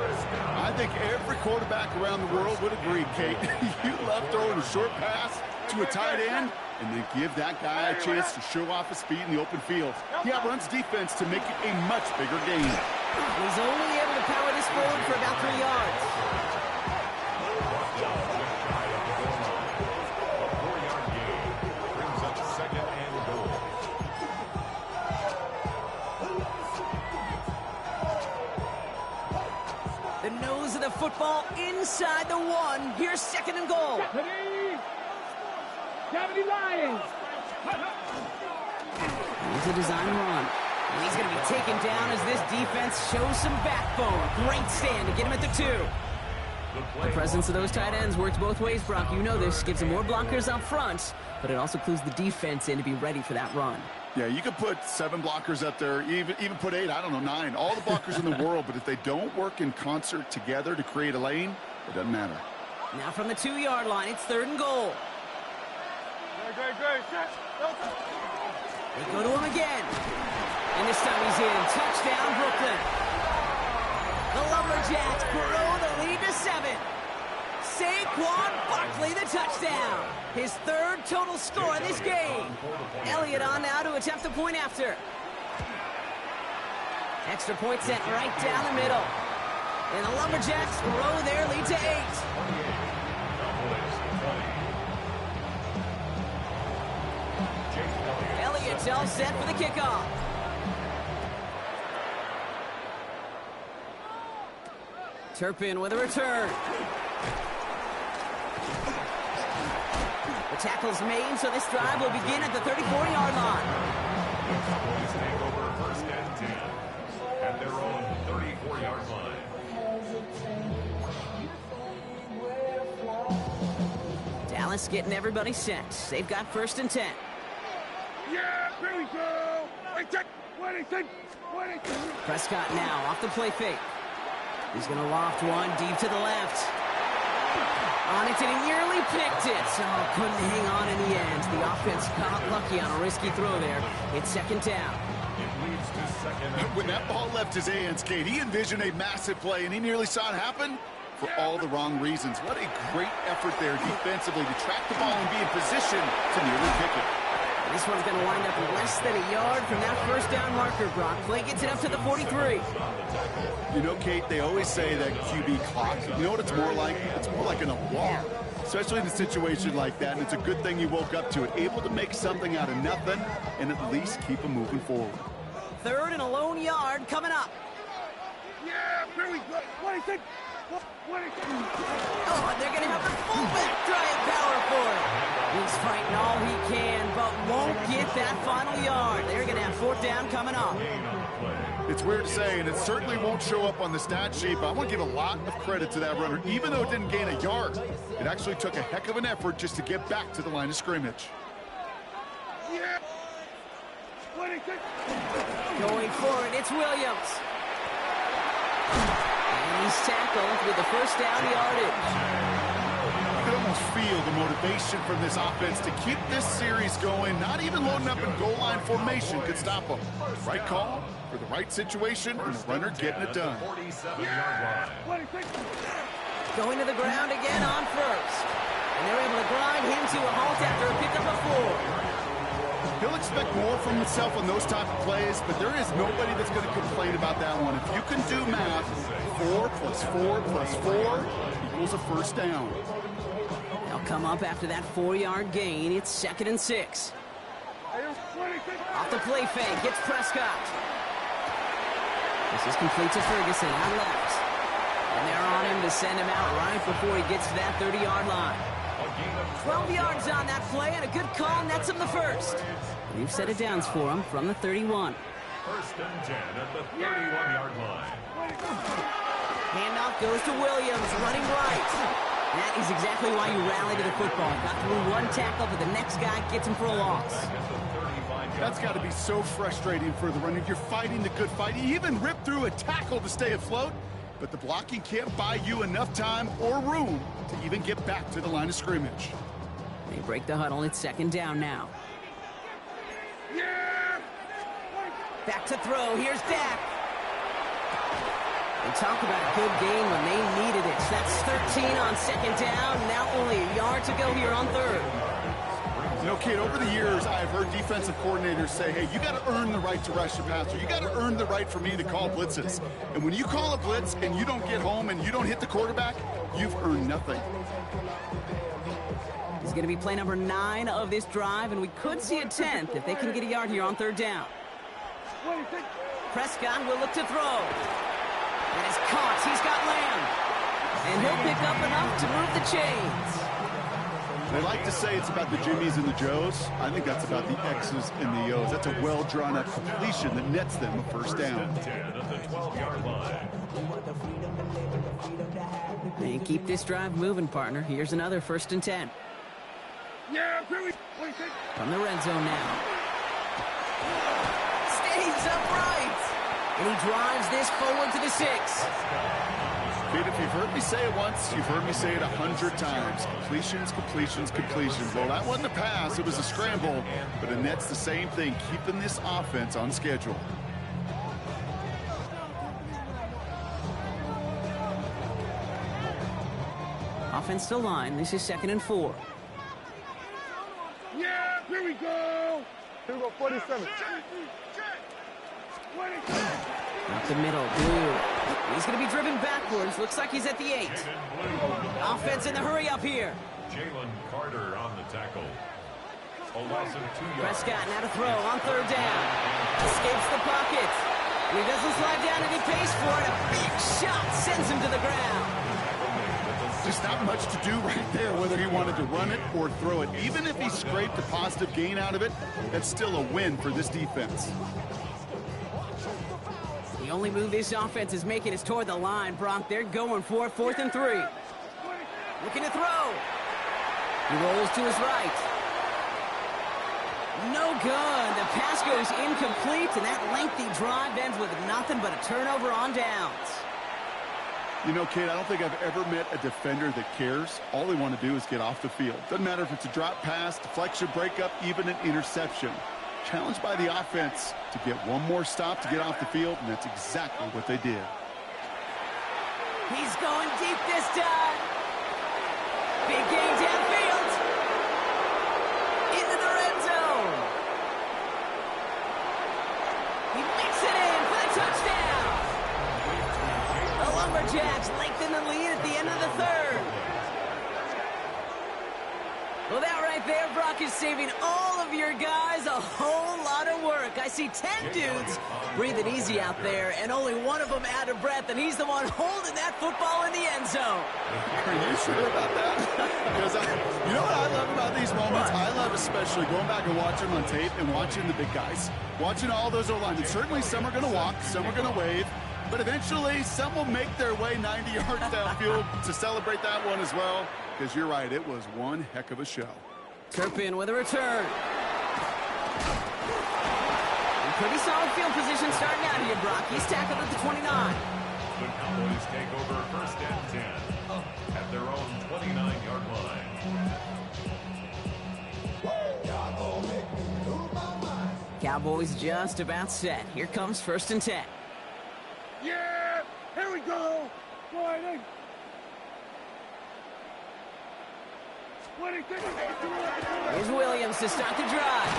I think every quarterback around the world would agree, Kate. You love throwing a short pass to a tight end and then give that guy a chance to show off his speed in the open field. He outruns defense to make it a much bigger gain. He's only able to power this forward for about 3 yards. The nose of the football inside the 1. Here's 2nd and goal. Here's a design run. And he's going to be taken down as this defense shows some backbone. Great stand to get him at the 2. The presence of those tight ends works both ways, Brock. You know this. Gives them more blockers up front, but it also clues the defense in to be ready for that run. Yeah, you could put 7 blockers up there, even put 8, I don't know, 9. All the blockers in the world, but if they don't work in concert together to create a lane, it doesn't matter. Now from the 2-yard line, it's 3rd and goal. They go to him again. And this time he's in. Touchdown, Brooklyn. The Lumberjacks grow the lead to 7. Saquon Barkley, the touchdown. His third total score in this game. Elliott on now to attempt the point after. Extra point sent right down the middle. And the Lumberjacks grow their lead to 8. Elliott's all set for the kickoff. Turpin with a return. The tackle's made, so this drive will begin at the 34-yard line. The Cowboys take over first and 10 at their own 34-yard line. Dallas getting everybody set. They've got first and 10. Yeah, here we go. Hey, check. 26. Prescott now off the play fake. He's going to loft one deep to the left. On it, and he nearly picked it. Oh, couldn't hang on in the end. The offense got lucky on a risky throw there. It's second down. It leads to second. When that ball left his hands, Kate, he envisioned a massive play, and he nearly saw it happen for all the wrong reasons. What a great effort there defensively to track the ball and be in position to nearly pick it. This one's going to wind up less than a yard from that first down marker. Brock Play gets it up to the 43. You know, Kate, they always say that QB clock. You know what it's more like? It's more like an alarm, especially in a situation like that. And it's a good thing you woke up to it, able to make something out of nothing and at least keep them moving forward. Third and a lone yard coming up. Yeah, here we go. 26. Oh, and they're going to have the fullback trying power for it. He's fighting all he can, but won't get that final yard. They're going to have fourth down coming up. It's weird to say, and it certainly won't show up on the stat sheet, but I want to give a lot of credit to that runner. Even though it didn't gain a yard, it actually took a heck of an effort just to get back to the line of scrimmage. Yeah. 26. Going for it, it's Williams. And he's tackled with the first down yardage. You can almost feel the motivation from this offense to keep this series going. Not even loading up in goal line formation could stop them. Right call for the right situation, and the runner getting it done. 47-yard line. Going to the ground again on first. And they're able to grind him to a halt after a pickup of 4. He'll expect more from himself on those type of plays, but there is nobody that's going to complain about that one. If you can do math, 4 plus 4 plus 4 equals a first down. They'll come up after that 4-yard gain. It's second and 6. Off the play fake, gets Prescott. This is complete to Ferguson on left. And they're on him to send him out right before he gets to that 30-yard line. 12 yards on that play, and a good call nets him the first. We've set it downs for him from the 31. First and 10 at the 31-yard line. Handoff goes to Williams, running right. That is exactly why you rally to the football. Got through one tackle, but the next guy gets him for a loss. That's got to be so frustrating for the runner. You're fighting the good fight. You even rip through a tackle to stay afloat, but the blocking can't buy you enough time or room to even get back to the line of scrimmage. They break the huddle. It's second down now. Back to throw. Here's Dak. They talk about a good game when they needed it. That's 13 on second down. Now only a yard to go here on third. You know, Kate, over the years, I've heard defensive coordinators say, hey, you got to earn the right to rush the passer. You got to earn the right for me to call blitzes. And when you call a blitz and you don't get home and you don't hit the quarterback, you've earned nothing. It's going to be play number 9 of this drive, and we could see a 10th if they can get a yard here on third down. Prescott will look to throw. And it's caught. He's got Lamb. And he'll pick up enough to move the chains. They like to say it's about the Jimmies and the Joes. I think that's about the X's and the O's. That's a well-drawn-up completion that nets them a first down. 10 at the 12-yard line. And keep this drive moving, partner. Here's another first and 10. From the red zone now. Stays upright. And he drives this forward to the 6. Kate, if you've heard me say it once, you've heard me say it 100 times. Completions, completions, completions. Well, that wasn't a pass. It was a scramble. But it nets the same thing, keeping this offense on schedule. offense to line. This is 2nd and 4. Yeah, here we go. Here we go, 47. Up the middle, Blue. He's going to be driven backwards. Looks like he's at the 8. Offense in the hurry up here. Jalen Carter on the tackle. A loss of 2 yards. Prescott now to throw on 3rd down. Escapes the pocket. And he doesn't slide down and he pays for it. A big shot sends him to the ground. Just not much to do right there, whether he wanted to run it or throw it. Even if he scraped a positive gain out of it, that's still a win for this defense. The only move this offense is making is toward the line, Brock. They're going for it, 4th and 3. Looking to throw. He rolls to his right. No good. The pass goes incomplete, and that lengthy drive ends with nothing but a turnover on downs. You know, Kate, I don't think I've ever met a defender that cares. All they want to do is get off the field. Doesn't matter if it's a drop pass, deflection, breakup, even an interception. Challenged by the offense to get one more stop to get off the field, and that's exactly what they did. He's going deep this time. Big gain downfield. Into the red zone. He makes it in for the touchdown. The Lumberjacks lengthen the lead at the end of the 3rd. Well, that right there, Brock, is saving all of your guys a whole lot of work. I see 10 dudes breathing easy out there, and only one of them out of breath, and he's the one holding that football in the end zone. Are you sure about that? Because you know what I love about these moments? I love especially going back and watching them on tape and watching the big guys. Watching all those O-linemen. Certainly some are going to walk, some are going to wave, but eventually some will make their way 90 yards downfield to celebrate that one as well. Because you're right, it was one heck of a show. Turpin with a return. Pretty solid field position starting out here, Brock. He's tackled at the 29. The Cowboys take over 1st and 10 at their own 29-yard line. Cowboys just about set. Here comes 1st and 10. Yeah, here we go. Sliding. Here's Williams to start the drive.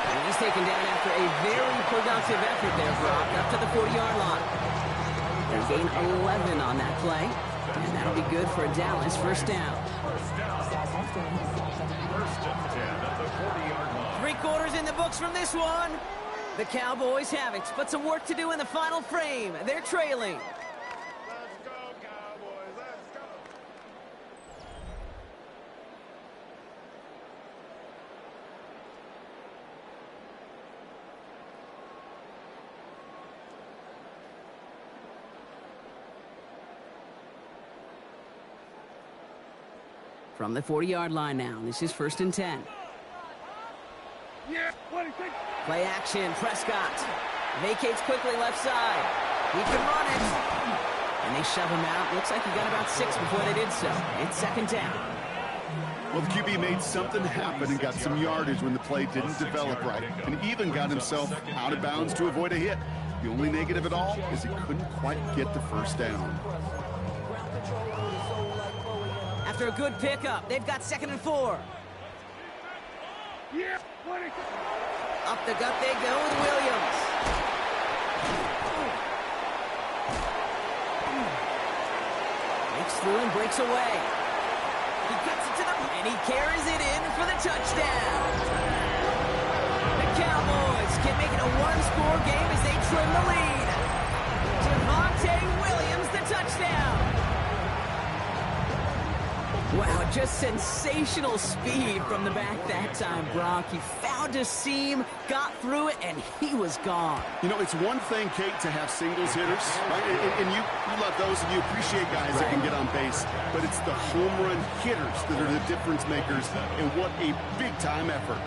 And he's taken down after a very productive effort there, Brock, up to the 40-yard line. They gain 11 on that play, and that'll be good for Dallas 1st down. 1st and 10 at the 40-yard line. 3 quarters in the books from this one. The Cowboys have it, but some work to do in the final frame. They're trailing. Let's go, Cowboys. Let's go. From the 40-yard line now, this is 1st and 10. Yeah, 26. Play action, Prescott. Vacates quickly left side. He can run it. And they shove him out. Looks like he got about 6 before they did so. It's 2nd down. Well, the QB made something happen and got some yardage when the play didn't develop right. And even got himself out of bounds to avoid a hit. The only negative at all is he couldn't quite get the 1st down. After a good pickup, they've got 2nd and 4. Yeah, 26. Up the gut they go with Williams. Breaks through and breaks away. He gets it to the... and he carries it in for the touchdown. The Cowboys can make it a one-score game as they trim the lead. Javonte Williams, the touchdown. Wow, just sensational speed from the back that time, Brock. He found a seam, got through it, and he was gone. You know, it's one thing, Kate, to have singles hitters, right? And you love those, and you appreciate guys that can get on base. But it's the home run hitters that are the difference makers, and what a big-time effort.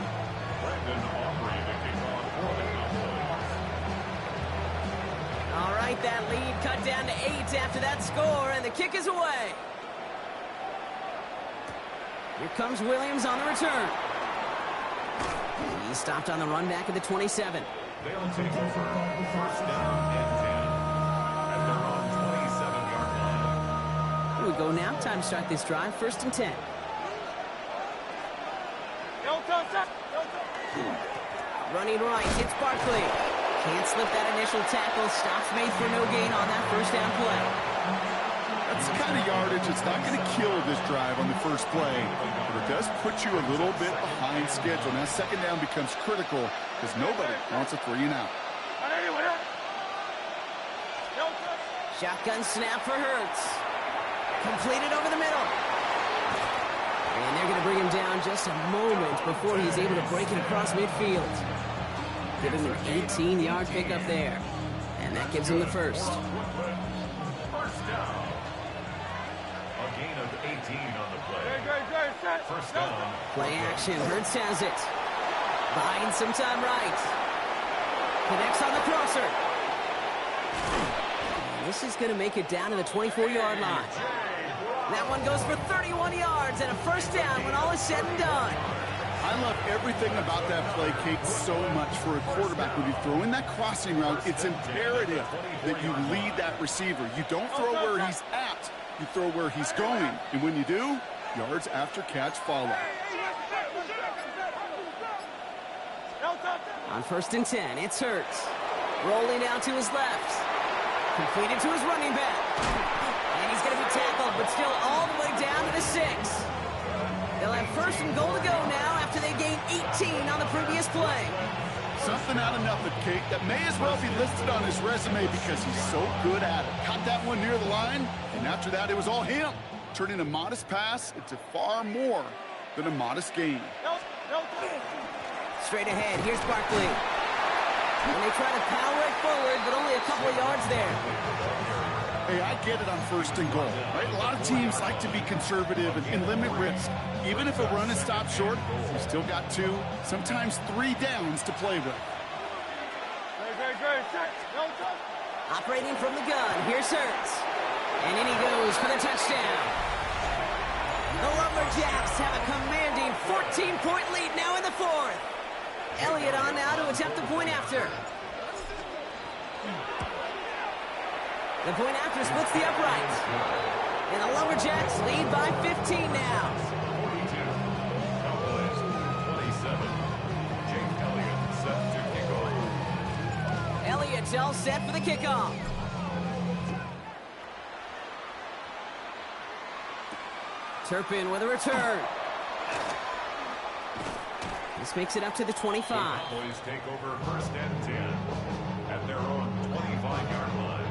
All right, that lead cut down to 8 after that score, and the kick is away. Here comes Williams on the return. He stopped on the run back at the 27. They'll take over 1st down and 10 at their own 27-yard line. We've go now. Time to start this drive. 1st and 10. Running right, it's Barkley. Can't slip that initial tackle. Stops made for no gain on that 1st down play. That's the kind of yardage it's not going to kill this drive on the first play, but it does put you a little bit behind schedule. Now 2nd down becomes critical because nobody wants a 3-and-out. Shotgun snap for Hurts. Completed over the middle. And they're going to bring him down just a moment before he's able to break it across midfield. Give him an 18-yard pickup there. And that gives him the 1st. First down. A gain of 18 on the play. 1st down. Play action. Hurts has it. Buying some time right. Connects on the crosser. And this is going to make it down to the 24-yard line. That one goes for 31 yards and a 1st down when all is said and done. I love everything about that play, Kate, so much for a quarterback. When you throw in that crossing route, it's imperative that you lead that receiver. You don't throw where he's at, you throw where he's going. And when you do, yards after catch follow. On 1st and 10, it's Hurts. Rolling out to his left. Completed to his running back. And he's going to be tackled, but still all the way down to the 6. They'll have 1st and goal to go now after they gained 18 on the previous play. Something out of nothing, Kate, that may as well be listed on his resume because he's so good at it. Caught that one near the line, and after that, it was all him. Turning a modest pass into far more than a modest gain. Straight ahead, here's Barkley. And they try to power it forward, but only a couple of yards there. Hey, I get it on 1st and goal, right? A lot of teams like to be conservative and limit risk. Even if a run is stopped short, you still got 2, sometimes 3 downs to play with. Operating from the gun, here's Hurts. And in he goes for the touchdown. The Lumberjacks have a commanding 14-point lead now in the 4th. Elliott on now to attempt the point after. The point after splits the upright. And the Lumberjacks lead by 15 now. 42. Cowboys 27. Jake Elliott set to kick off. Elliott's all set for the kickoff. Turpin with a return. This makes it up to the 25. The Cowboys take over 1st and 10 at their own 25-yard line.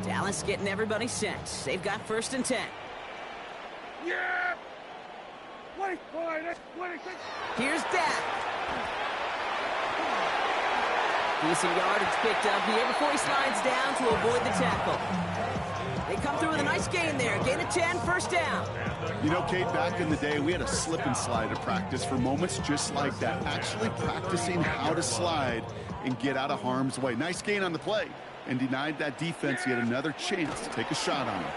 Dallas getting everybody set. They've got 1st and 10. Yeah! Here's Dak. Decent yardage picked up here before he slides down to avoid the tackle. They come through with a nice gain there. Gain of 10, 1st down. You know, Kate, back in the day, we had a slip and slide at practice for moments just like that. Actually practicing how to slide and get out of harm's way. Nice gain on the play. And denied that defense yet another chance to take a shot on him.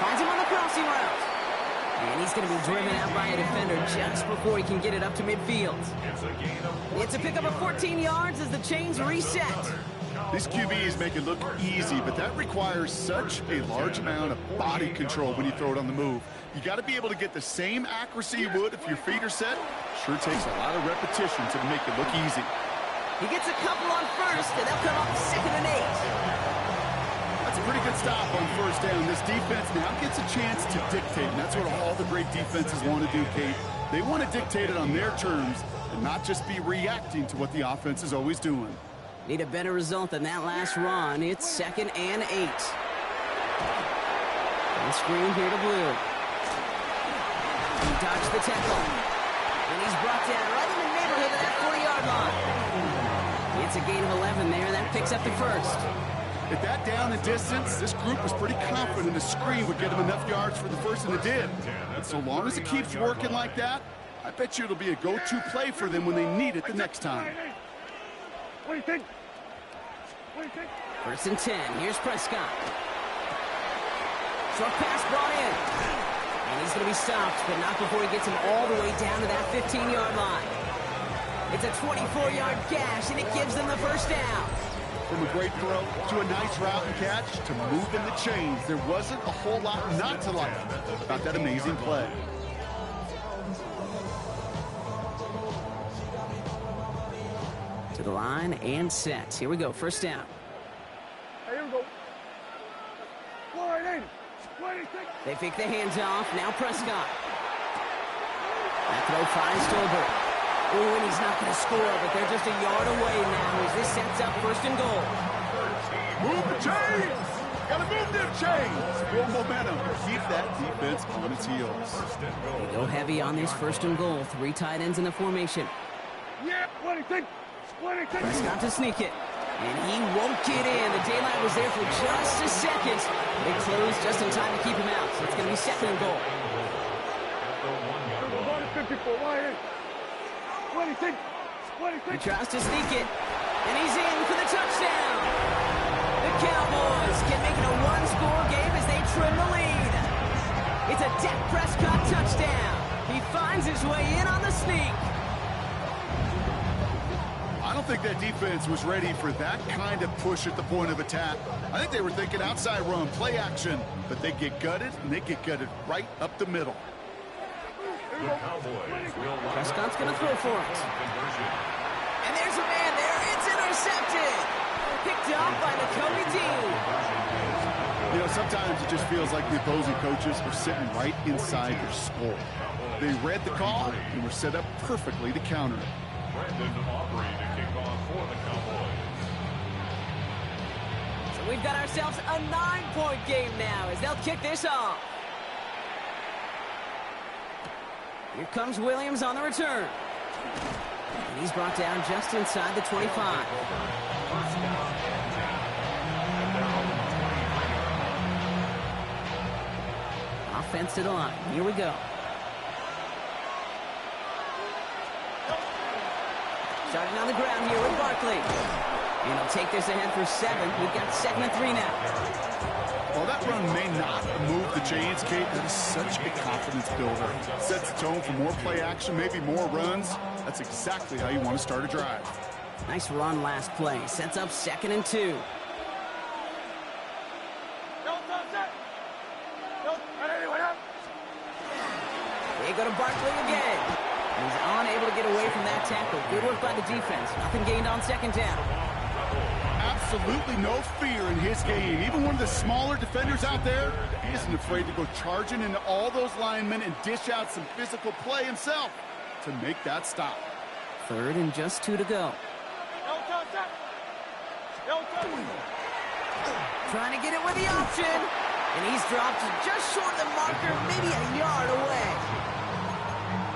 Finds him on the crossing route. And he's going to be driven out by a defender just before he can get it up to midfield. It's a pickup of 14 yards as the chains reset. These QBs make it look easy, but that requires such a large amount of body control when you throw it on the move. You got to be able to get the same accuracy you would if your feet are set. Sure takes a lot of repetition to make it look easy. He gets a couple on 1st, and they'll come up 2nd and 8. That's a pretty good stop on 1st down. This defense now gets a chance to dictate, and that's what all the great defenses want to do, Kate. They want to dictate it on their terms and not just be reacting to what the offense is always doing. Need a better result than that last run. It's 2nd and 8. And screen here to Blue. He dodged the tackle. And he's brought down right in the neighborhood of that 40-yard line. It's a gain of 11 there. That picks up the 1st. At that down and distance, this group was pretty confident the screen would get them enough yards for the 1st, and it did. And so long as it keeps working like that, I bet you it'll be a go-to play for them when they need it the next time. What do you think? 1st and 10. Here's Prescott. Short pass brought in. And he's going to be stopped, but not before he gets him all the way down to that 15-yard line. It's a 24-yard gash, and it gives them the 1st down. From a great throw to a nice route and catch to moving the chains, there wasn't a whole lot not to like about that amazing play. To the line and set. Here we go, first down. Hey, here we go. 180. 26. They fake the hands off. Now Prescott. That throw finds Stolberg. Oh, and he's not going to score, but they're just a yard away now as this sets up first and goal. Move the chains! Gotta move them chains! Build momentum. Keep that defense on its heels. They go heavy on this first and goal. 3 tight ends in the formation. Yeah, 26. 26. Prescott to sneak it. And he won't get in. The daylight was there for just a second. But it closed just in time to keep him out. So it's going to be second and goal. We're going to 54. 180. 26. 26. He tries to sneak it. And he's in for the touchdown. The Cowboys can make it a one-score game as they trim the lead. It's a Dak Prescott touchdown. He finds his way in on the sneak. I don't think that defense was ready for that kind of push at the point of attack. I think they were thinking outside run, play action, but they get gutted, and they get gutted right up the middle. Prescott's going to throw for it. And there's a man there. It's intercepted. Picked up by Nakobe Dean. You know, sometimes it just feels like the opposing coaches are sitting right inside your skull. They read the call and were set up perfectly to counter it. Brandon Aubrey to kick off for the Cowboys. So we've got ourselves a 9-point game now as they'll kick this off. Here comes Williams on the return. And he's brought down just inside the 25. Offense to the line. Here we go. Starting on the ground here with Barkley. And he'll take this ahead for 7. We've got 2nd and 3 now. While that run may not move the chains, Kate, that is such a confidence builder. Sets the tone for more play action, maybe more runs. That's exactly how you want to start a drive. Nice run last play. Sets up 2nd and 2. They go to Barkley again. He's unable to get away from that tackle. Good work by the defense. Nothing gained on 2nd down. Absolutely no fear in his game. Even one of the smaller defenders out there, he isn't afraid to go charging into all those linemen and dish out some physical play himself to make that stop. 3rd and just 2 to go. Trying to get it with the option. And he's dropped just short of the marker, maybe a yard away.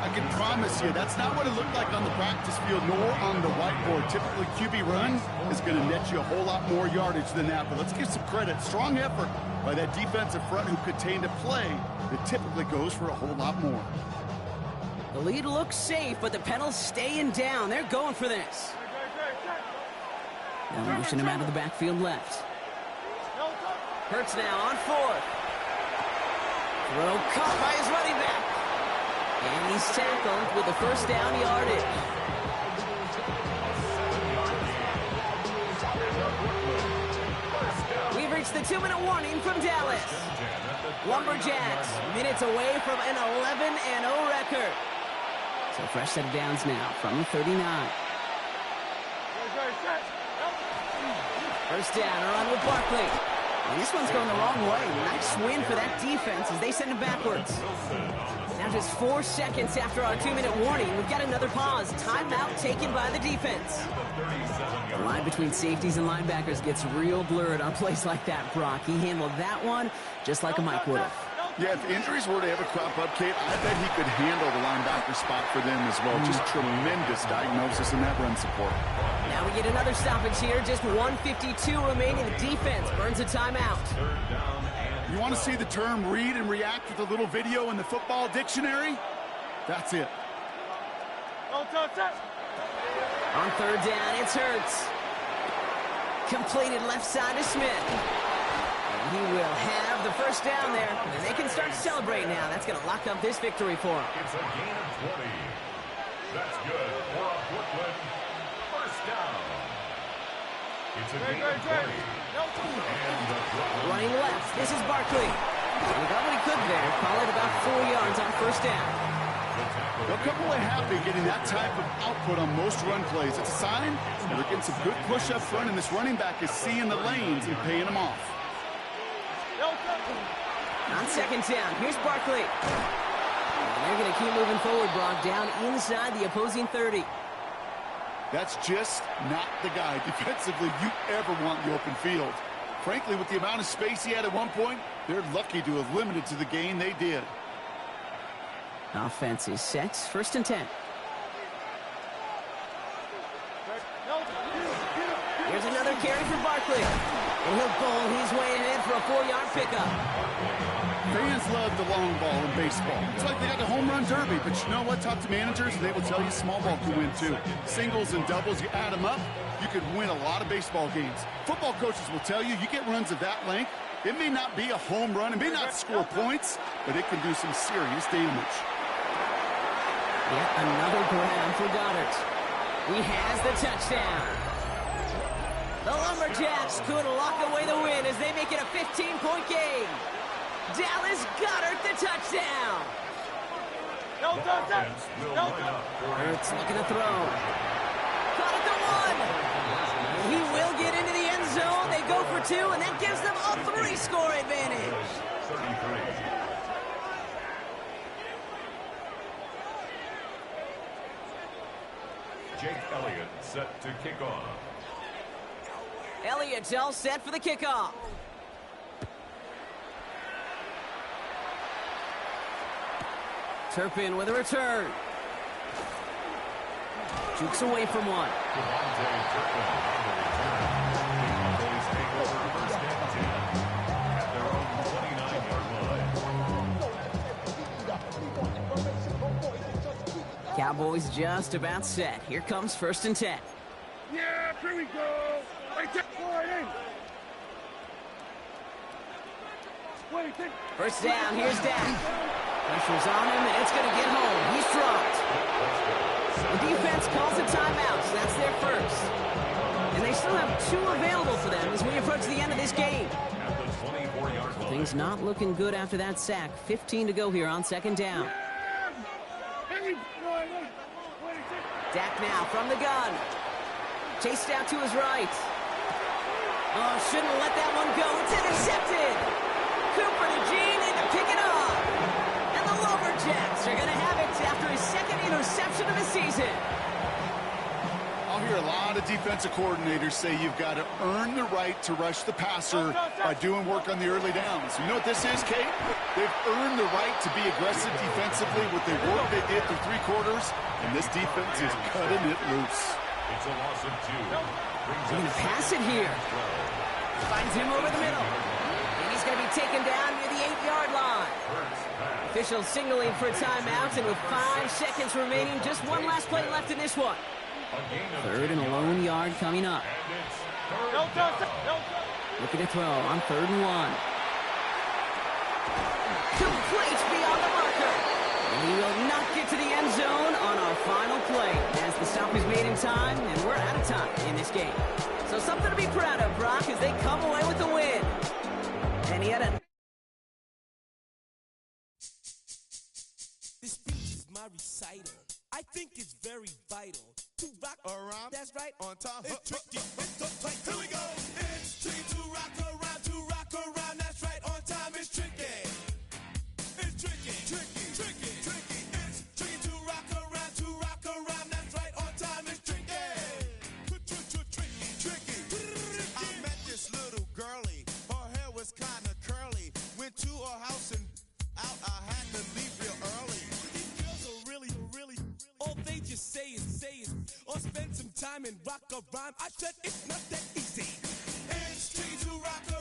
I can promise you, that's not what it looked like on the practice field, nor on the whiteboard. Typically, QB run is going to net you a whole lot more yardage than that. But let's give some credit. Strong effort by that defensive front who contained a play that typically goes for a whole lot more. The lead looks safe, but the Penals staying down. They're going for this. They'll motion him out of the backfield left. Hurts now on 4th. Throw caught by his running back. And he's tackled with the first down yardage. We've reached the 2-minute warning from Dallas. Lumberjacks minutes away from an 11-0 record. So fresh set of downs now from the 39. First down, a run with Barkley. And this one's going the wrong way. Nice win for that defense as they send him backwards. Now just 4 seconds after our 2-minute warning, we've got another pause. Timeout taken by the defense. The line between safeties and linebackers gets real blurred on plays like that, Brock. He handled that one just like a Mike would have. Yeah, if injuries were to ever crop up, Kate, I bet he could handle the linebacker spot for them as well. Just tremendous diagnosis in that run support. Now we get another stoppage here. Just 1:52 remaining. The defense burns a timeout. You want to see the term read and react with a little video in the football dictionary? That's it. On 3rd down, it's Hurts. Completed left side to Smith. And he will have the first down there. And they can start to celebrate now. That's going to lock up this victory for him. It's a gain of 20. That's good for a Brooklyn first down. It's a gain of 20. Running left, this is Barkley. He got what he could there. Call it about 4 yards on first down. A couple of happy getting that type of output on most run plays. It's a sign they're getting some good push up front, and this running back is seeing the lanes and paying them off. On second down, here's Barkley. And they're going to keep moving forward, Brock, down inside the opposing 30. That's just not the guy defensively you ever want in the open field. Frankly, with the amount of space he had at one point, they're lucky to have limited to the gain they did. Offense is set, first and 10. Here's another carry for Barkley. And he'll bowl his way ahead for a 4-yard pickup. Fans love the long ball in baseball. It's like they got the home run derby, but you know what? Talk to managers, and they will tell you small ball can win too. Singles and doubles, you add them up, you could win a lot of baseball games. Football coaches will tell you, you get runs of that length, it may not be a home run, it may not score points, but it can do some serious damage. Yet another grab for Goddard. He has the touchdown. The Lumberjacks could lock away the win as they make it a 15-point game. Dallas Goddard the touchdown. Hurts looking to throw. Caught at the 1. He will get into the end zone. They go for 2, and that gives them a 3-score advantage. 33. Jake Elliott set to kick off. Elliott's all set for the kickoff. Turpin with a return. Jukes away from one. Cowboys take over first and 10 at their own 29-yard line. Cowboys just about set. Here comes first and 10. Yeah, here we go. First down, here's Dak. Pressure's on him, and it's going to get home. He's dropped. The defense calls a timeout, so that's their first. And they still have 2 available for them as we approach the end of this game. Things not looking good after that sack. 15 to go here on second down. Dak now from the gun. Chased out to his right. Oh, shouldn't have let that one go. It's intercepted. Cooper to Gene in to pick it up. And the Lumberjacks are going to have it after his second interception of the season. I'll hear a lot of defensive coordinators say you've got to earn the right to rush the passer by doing work on the early downs. You know what this is, Kate? They've earned the right to be aggressive defensively with the work they did through 3 quarters, and this defense is cutting it loose. It's a loss of 2. He's going to pass it here. Finds him over the middle. And he's going to be taken down near the 8-yard line. Officials signaling for a timeout, and with 5 seconds remaining, just one last play left in this one. Third and a lone yard coming up. Looking to throw on 3rd and 1. Complete beyond the marker. And he will not get to the end zone on our final play as the stop is made in time, and we're out of time in this game. So something to be proud of, Brock, as they come away with the win. And he had a... This speech is my recital. I think it's very vital to rock around. That's right, on time. It's tricky. It's so tight. Here we go. It's tricky to rock around. To rock around. That's right, on time. It's tricky. It's tricky. Tricky. Tricky. Tricky. It's tricky to rock around. To rock around. That's right, on time. It's tricky. Tricky. Tricky. I met this little girlie. Her hair was kind of curly. Went to her house and out. I had to leave real early. These girls are really. All they just say is, or spend some time and rock a rhyme. I said it's not that easy. It's tricky to rock a